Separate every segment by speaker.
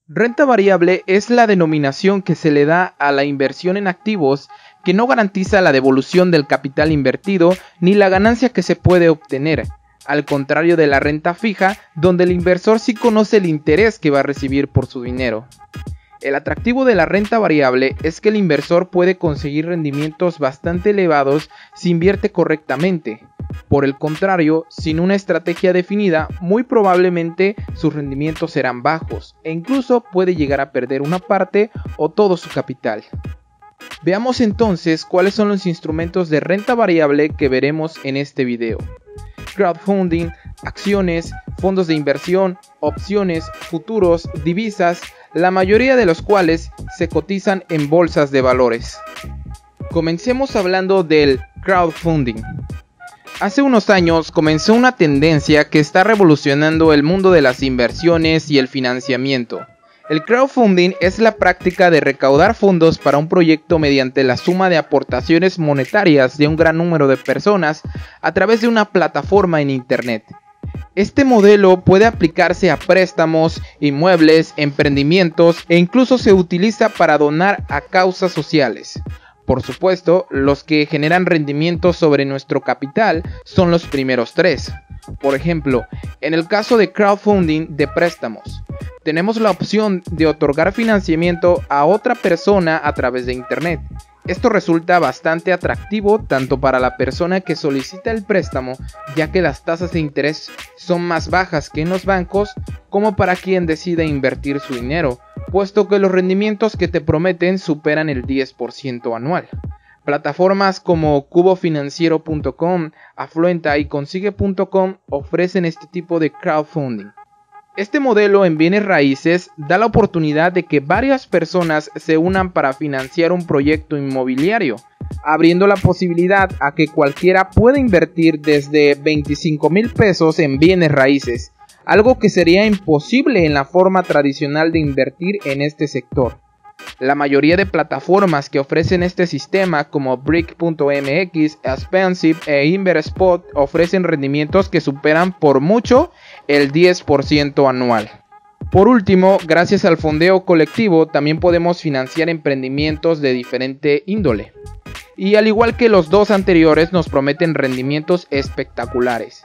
Speaker 1: Renta variable es la denominación que se le da a la inversión en activos que no garantiza la devolución del capital invertido ni la ganancia que se puede obtener, al contrario de la renta fija, donde el inversor sí conoce el interés que va a recibir por su dinero. El atractivo de la renta variable es que el inversor puede conseguir rendimientos bastante elevados si invierte correctamente. Por el contrario, sin una estrategia definida, muy probablemente sus rendimientos serán bajos e incluso puede llegar a perder una parte o todo su capital. Veamos entonces cuáles son los instrumentos de renta variable que veremos en este video. Crowdfunding, acciones, fondos de inversión, opciones, futuros, divisas, la mayoría de los cuales se cotizan en bolsas de valores. Comencemos hablando del crowdfunding. Hace unos años comenzó una tendencia que está revolucionando el mundo de las inversiones y el financiamiento. El crowdfunding es la práctica de recaudar fondos para un proyecto mediante la suma de aportaciones monetarias de un gran número de personas a través de una plataforma en internet. Este modelo puede aplicarse a préstamos, inmuebles, emprendimientos e incluso se utiliza para donar a causas sociales. Por supuesto, los que generan rendimientos sobre nuestro capital son los primeros tres. Por ejemplo, en el caso de crowdfunding de préstamos, tenemos la opción de otorgar financiamiento a otra persona a través de internet. Esto resulta bastante atractivo tanto para la persona que solicita el préstamo, ya que las tasas de interés son más bajas que en los bancos, como para quien decide invertir su dinero, puesto que los rendimientos que te prometen superan el 10% anual. Plataformas como cubofinanciero.com, Afluenta y consigue.com ofrecen este tipo de crowdfunding. Este modelo en bienes raíces da la oportunidad de que varias personas se unan para financiar un proyecto inmobiliario, abriendo la posibilidad a que cualquiera pueda invertir desde 25,000 pesos en bienes raíces, algo que sería imposible en la forma tradicional de invertir en este sector. La mayoría de plataformas que ofrecen este sistema como Brick.mx, Expensive e Inverspot ofrecen rendimientos que superan por mucho el 10% anual. Por último, gracias al fondeo colectivo también podemos financiar emprendimientos de diferente índole. Y al igual que los dos anteriores nos prometen rendimientos espectaculares.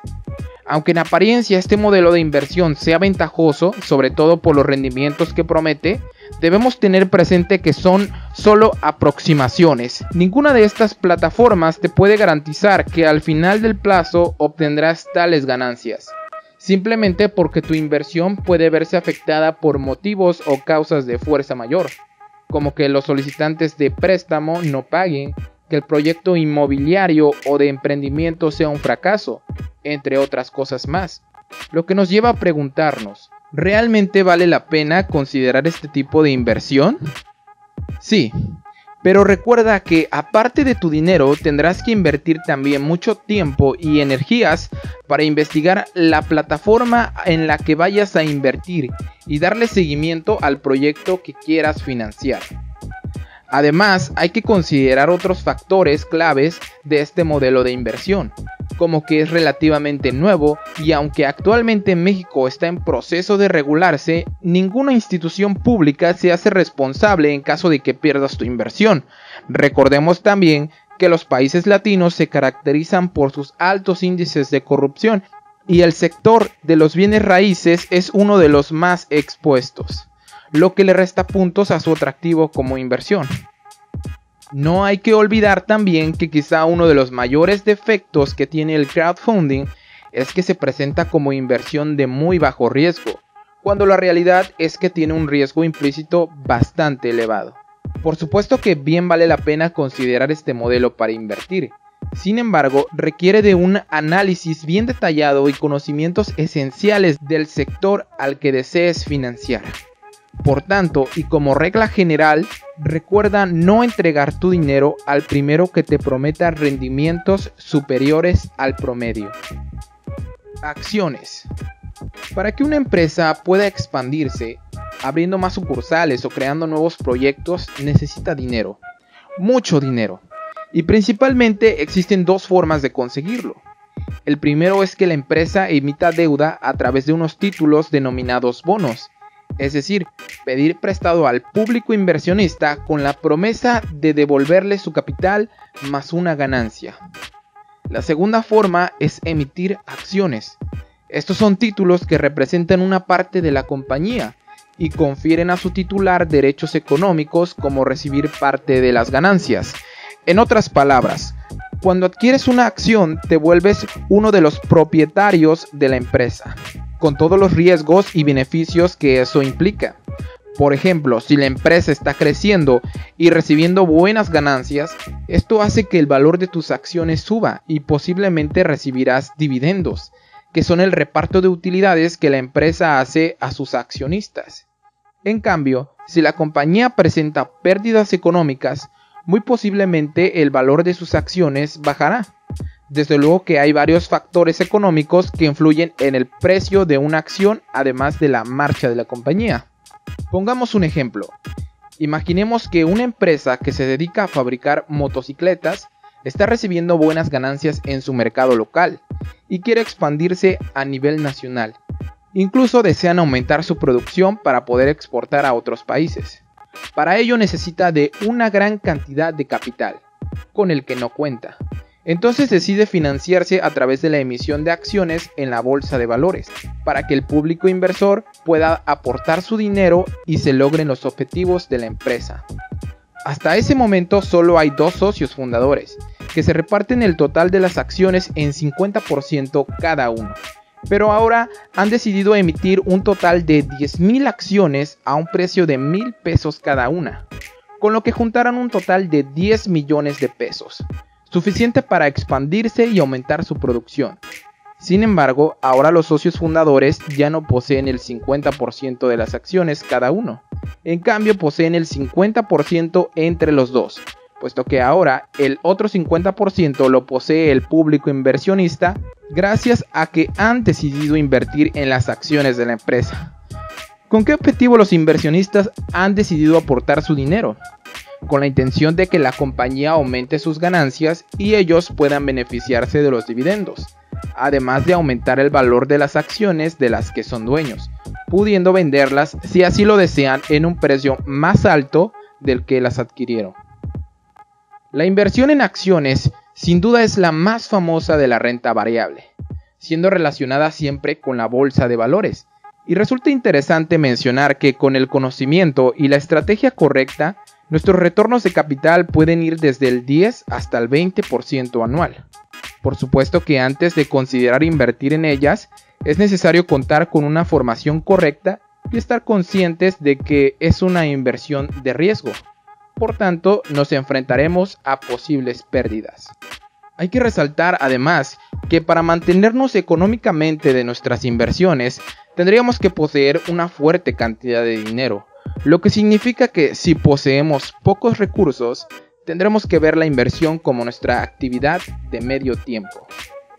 Speaker 1: Aunque en apariencia este modelo de inversión sea ventajoso, sobre todo por los rendimientos que promete, debemos tener presente que son solo aproximaciones. Ninguna de estas plataformas te puede garantizar que al final del plazo obtendrás tales ganancias, simplemente porque tu inversión puede verse afectada por motivos o causas de fuerza mayor, como que los solicitantes de préstamo no paguen, que el proyecto inmobiliario o de emprendimiento sea un fracaso, entre otras cosas más. Lo que nos lleva a preguntarnos, ¿realmente vale la pena considerar este tipo de inversión? Sí, pero recuerda que aparte de tu dinero tendrás que invertir también mucho tiempo y energías para investigar la plataforma en la que vayas a invertir y darle seguimiento al proyecto que quieras financiar. Además, hay que considerar otros factores claves de este modelo de inversión, como que es relativamente nuevo y aunque actualmente México está en proceso de regularse, ninguna institución pública se hace responsable en caso de que pierdas tu inversión. Recordemos también que los países latinos se caracterizan por sus altos índices de corrupción y el sector de los bienes raíces es uno de los más expuestos, lo que le resta puntos a su atractivo como inversión. No hay que olvidar también que quizá uno de los mayores defectos que tiene el crowdfunding es que se presenta como inversión de muy bajo riesgo, cuando la realidad es que tiene un riesgo implícito bastante elevado. Por supuesto que bien vale la pena considerar este modelo para invertir. Sin embargo, requiere de un análisis bien detallado y conocimientos esenciales del sector al que desees financiar. Por tanto, y como regla general, recuerda no entregar tu dinero al primero que te prometa rendimientos superiores al promedio. Acciones. Para que una empresa pueda expandirse, abriendo más sucursales o creando nuevos proyectos, necesita dinero. Mucho dinero. Y principalmente existen dos formas de conseguirlo. El primero es que la empresa emita deuda a través de unos títulos denominados bonos. Es decir, pedir prestado al público inversionista con la promesa de devolverle su capital más una ganancia. La segunda forma es emitir acciones. Estos son títulos que representan una parte de la compañía y confieren a su titular derechos económicos como recibir parte de las ganancias. En otras palabras, cuando adquieres una acción te vuelves uno de los propietarios de la empresa, con todos los riesgos y beneficios que eso implica. Por ejemplo, si la empresa está creciendo y recibiendo buenas ganancias, esto hace que el valor de tus acciones suba y posiblemente recibirás dividendos, que son el reparto de utilidades que la empresa hace a sus accionistas. En cambio, si la compañía presenta pérdidas económicas, muy posiblemente el valor de sus acciones bajará. Desde luego que hay varios factores económicos que influyen en el precio de una acción, además de la marcha de la compañía. Pongamos un ejemplo. Imaginemos que una empresa que se dedica a fabricar motocicletas está recibiendo buenas ganancias en su mercado local y quiere expandirse a nivel nacional. Incluso desean aumentar su producción para poder exportar a otros países. Para ello necesita de una gran cantidad de capital, con el que no cuenta. Entonces decide financiarse a través de la emisión de acciones en la bolsa de valores, para que el público inversor pueda aportar su dinero y se logren los objetivos de la empresa. Hasta ese momento solo hay dos socios fundadores, que se reparten el total de las acciones en 50% cada uno. Pero ahora han decidido emitir un total de 10,000 acciones a un precio de 1,000 pesos cada una, con lo que juntaron un total de 10 millones de pesos, suficiente para expandirse y aumentar su producción. Sin embargo, ahora los socios fundadores ya no poseen el 50% de las acciones cada uno, en cambio poseen el 50% entre los dos, puesto que ahora el otro 50% lo posee el público inversionista gracias a que han decidido invertir en las acciones de la empresa. ¿Con qué objetivo los inversionistas han decidido aportar su dinero? Con la intención de que la compañía aumente sus ganancias y ellos puedan beneficiarse de los dividendos, además de aumentar el valor de las acciones de las que son dueños, pudiendo venderlas si así lo desean en un precio más alto del que las adquirieron. La inversión en acciones sin duda es la más famosa de la renta variable, siendo relacionada siempre con la bolsa de valores, y resulta interesante mencionar que con el conocimiento y la estrategia correcta, nuestros retornos de capital pueden ir desde el 10 hasta el 20% anual. Por supuesto que antes de considerar invertir en ellas, es necesario contar con una formación correcta y estar conscientes de que es una inversión de riesgo. Por tanto, nos enfrentaremos a posibles pérdidas. Hay que resaltar además que para mantenernos económicamente de nuestras inversiones, tendríamos que poseer una fuerte cantidad de dinero, lo que significa que si poseemos pocos recursos, tendremos que ver la inversión como nuestra actividad de medio tiempo.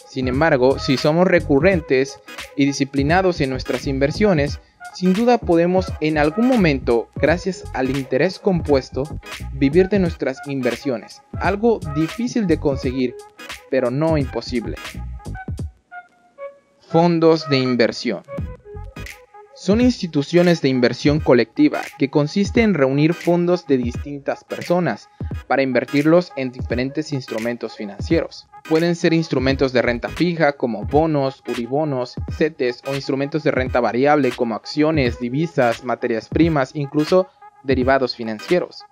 Speaker 1: Sin embargo, si somos recurrentes y disciplinados en nuestras inversiones, sin duda podemos en algún momento, gracias al interés compuesto, vivir de nuestras inversiones. Algo difícil de conseguir, pero no imposible. Fondos de inversión. Son instituciones de inversión colectiva que consiste en reunir fondos de distintas personas para invertirlos en diferentes instrumentos financieros. Pueden ser instrumentos de renta fija como bonos, uribonos, CETES o instrumentos de renta variable como acciones, divisas, materias primas, incluso derivados financieros.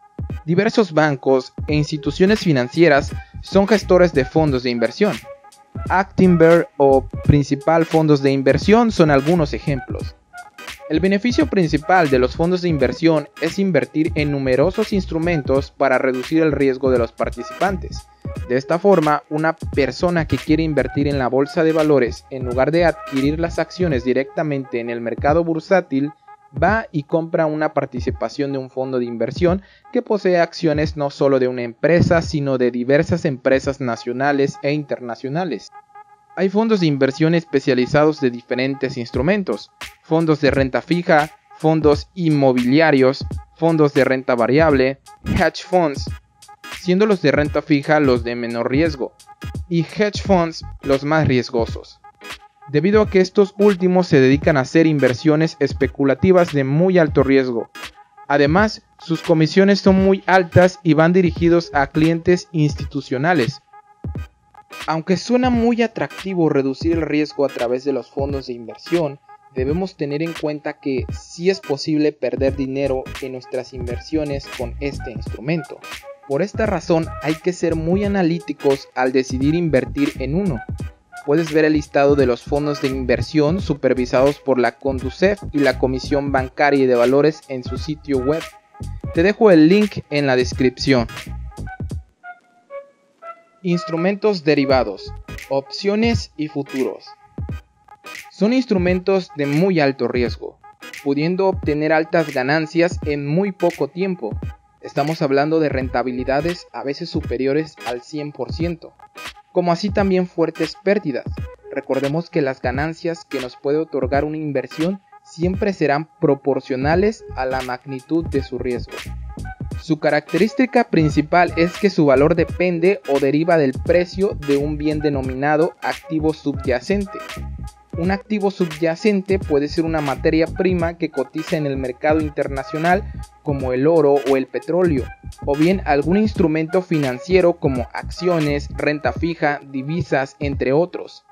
Speaker 1: Diversos bancos e instituciones financieras son gestores de fondos de inversión. Actinver o Principal Fondos de Inversión son algunos ejemplos. El beneficio principal de los fondos de inversión es invertir en numerosos instrumentos para reducir el riesgo de los participantes. De esta forma, una persona que quiere invertir en la bolsa de valores, en lugar de adquirir las acciones directamente en el mercado bursátil, va y compra una participación de un fondo de inversión que posee acciones no solo de una empresa, sino de diversas empresas nacionales e internacionales. Hay fondos de inversión especializados de diferentes instrumentos, fondos de renta fija, fondos inmobiliarios, fondos de renta variable, hedge funds, siendo los de renta fija los de menor riesgo, y hedge funds los más riesgosos, debido a que estos últimos se dedican a hacer inversiones especulativas de muy alto riesgo, Además, sus comisiones son muy altas y van dirigidos a clientes institucionales. Aunque suena muy atractivo reducir el riesgo a través de los fondos de inversión, debemos tener en cuenta que sí es posible perder dinero en nuestras inversiones con este instrumento. Por esta razón hay que ser muy analíticos al decidir invertir en uno. Puedes ver el listado de los fondos de inversión supervisados por la Conducef y la Comisión Bancaria y de Valores en su sitio web. Te dejo el link en la descripción. Instrumentos derivados, opciones y futuros. Son instrumentos de muy alto riesgo, pudiendo obtener altas ganancias en muy poco tiempo. Estamos hablando de rentabilidades a veces superiores al 100%, como así también fuertes pérdidas. Recordemos que las ganancias que nos puede otorgar una inversión siempre serán proporcionales a la magnitud de su riesgo. Su característica principal es que su valor depende o deriva del precio de un bien denominado activo subyacente. Un activo subyacente puede ser una materia prima que cotiza en el mercado internacional como el oro o el petróleo, o bien algún instrumento financiero como acciones, renta fija, divisas, entre otros.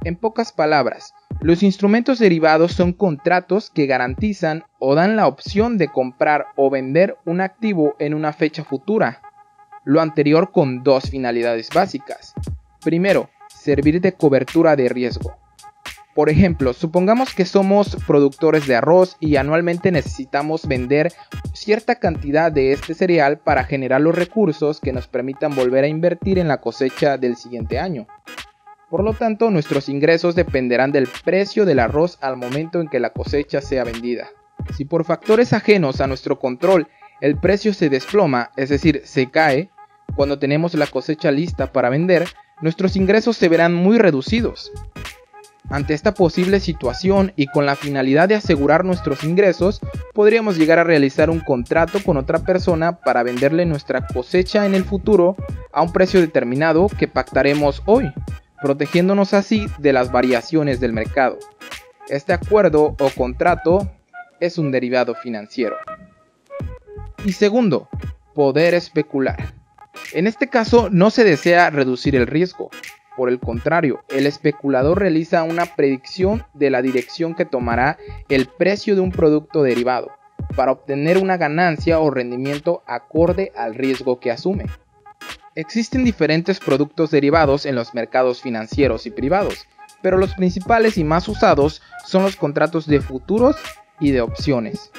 Speaker 1: En pocas palabras, los instrumentos derivados son contratos que garantizan o dan la opción de comprar o vender un activo en una fecha futura, lo anterior con dos finalidades básicas. Primero, servir de cobertura de riesgo. Por ejemplo, supongamos que somos productores de arroz y anualmente necesitamos vender cierta cantidad de este cereal para generar los recursos que nos permitan volver a invertir en la cosecha del siguiente año. Por lo tanto, nuestros ingresos dependerán del precio del arroz al momento en que la cosecha sea vendida. Si por factores ajenos a nuestro control el precio se desploma, es decir, se cae, cuando tenemos la cosecha lista para vender, nuestros ingresos se verán muy reducidos. Ante esta posible situación y con la finalidad de asegurar nuestros ingresos, podríamos llegar a realizar un contrato con otra persona para venderle nuestra cosecha en el futuro a un precio determinado que pactaremos hoy, protegiéndonos así de las variaciones del mercado. Este acuerdo o contrato es un derivado financiero. Y segundo, poder especular. En este caso no se desea reducir el riesgo. Por el contrario, el especulador realiza una predicción de la dirección que tomará el precio de un producto derivado, para obtener una ganancia o rendimiento acorde al riesgo que asume. Existen diferentes productos derivados en los mercados financieros y privados, pero los principales y más usados son los contratos de futuros y de opciones.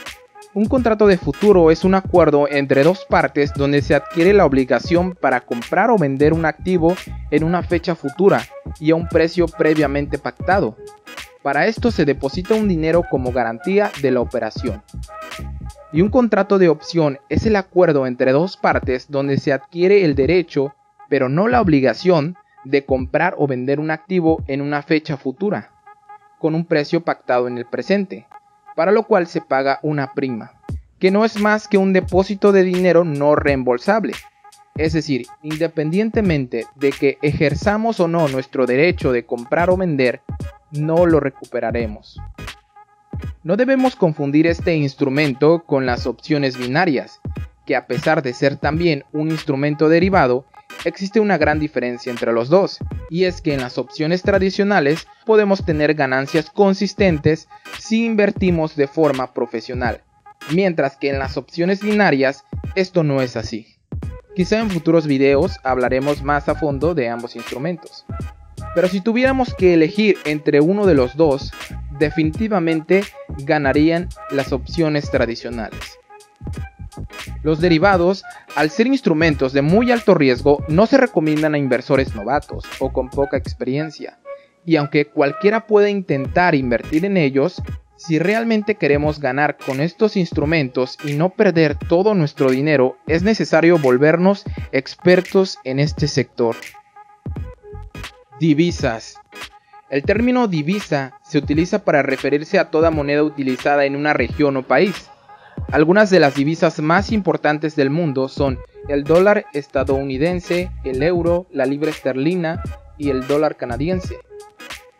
Speaker 1: Un contrato de futuro es un acuerdo entre dos partes donde se adquiere la obligación para comprar o vender un activo en una fecha futura y a un precio previamente pactado. Para esto se deposita un dinero como garantía de la operación. Y un contrato de opción es el acuerdo entre dos partes donde se adquiere el derecho, pero no la obligación, de comprar o vender un activo en una fecha futura, con un precio pactado en el presente, para lo cual se paga una prima, que no es más que un depósito de dinero no reembolsable. Es decir, independientemente de que ejerzamos o no nuestro derecho de comprar o vender, no lo recuperaremos. No debemos confundir este instrumento con las opciones binarias, que a pesar de ser también un instrumento derivado, existe una gran diferencia entre los dos, y es que en las opciones tradicionales podemos tener ganancias consistentes si invertimos de forma profesional, mientras que en las opciones binarias esto no es así. Quizá en futuros videos hablaremos más a fondo de ambos instrumentos, pero si tuviéramos que elegir entre uno de los dos, definitivamente ganarían las opciones tradicionales. Los derivados, al ser instrumentos de muy alto riesgo, no se recomiendan a inversores novatos o con poca experiencia, y aunque cualquiera puede intentar invertir en ellos, si realmente queremos ganar con estos instrumentos y no perder todo nuestro dinero, es necesario volvernos expertos en este sector. Divisas. El término divisa se utiliza para referirse a toda moneda utilizada en una región o país. Algunas de las divisas más importantes del mundo son el dólar estadounidense, el euro, la libra esterlina y el dólar canadiense.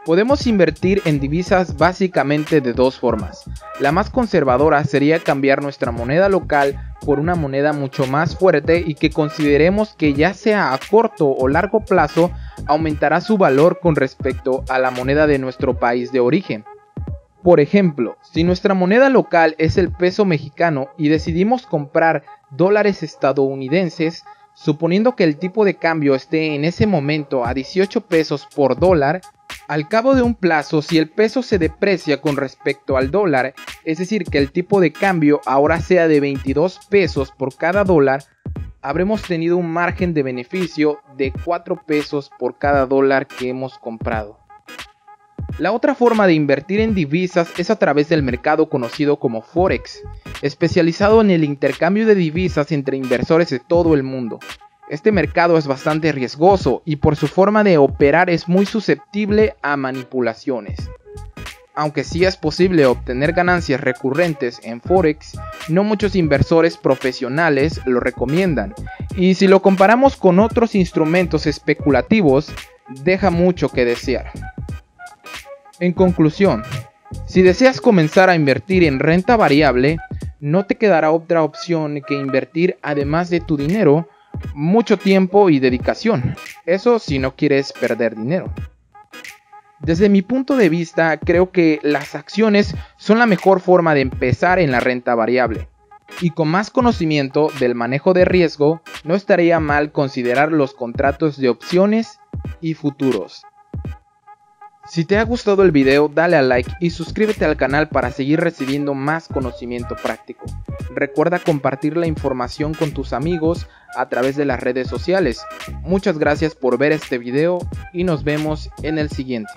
Speaker 1: Podemos invertir en divisas básicamente de dos formas. La más conservadora sería cambiar nuestra moneda local por una moneda mucho más fuerte y que consideremos que ya sea a corto o largo plazo aumentará su valor con respecto a la moneda de nuestro país de origen. Por ejemplo, si nuestra moneda local es el peso mexicano y decidimos comprar dólares estadounidenses, suponiendo que el tipo de cambio esté en ese momento a 18 pesos por dólar, al cabo de un plazo, si el peso se deprecia con respecto al dólar, es decir, que el tipo de cambio ahora sea de 22 pesos por cada dólar, habremos tenido un margen de beneficio de 4 pesos por cada dólar que hemos comprado. La otra forma de invertir en divisas es a través del mercado conocido como Forex, especializado en el intercambio de divisas entre inversores de todo el mundo. Este mercado es bastante riesgoso y por su forma de operar es muy susceptible a manipulaciones. Aunque sí es posible obtener ganancias recurrentes en Forex, no muchos inversores profesionales lo recomiendan, y si lo comparamos con otros instrumentos especulativos, deja mucho que desear. En conclusión, si deseas comenzar a invertir en renta variable, no te quedará otra opción que invertir, además de tu dinero, mucho tiempo y dedicación. Eso si no quieres perder dinero. Desde mi punto de vista, creo que las acciones son la mejor forma de empezar en la renta variable. Y con más conocimiento del manejo de riesgo, no estaría mal considerar los contratos de opciones y futuros. Si te ha gustado el video, dale a like y suscríbete al canal para seguir recibiendo más conocimiento práctico. Recuerda compartir la información con tus amigos a través de las redes sociales. Muchas gracias por ver este video y nos vemos en el siguiente.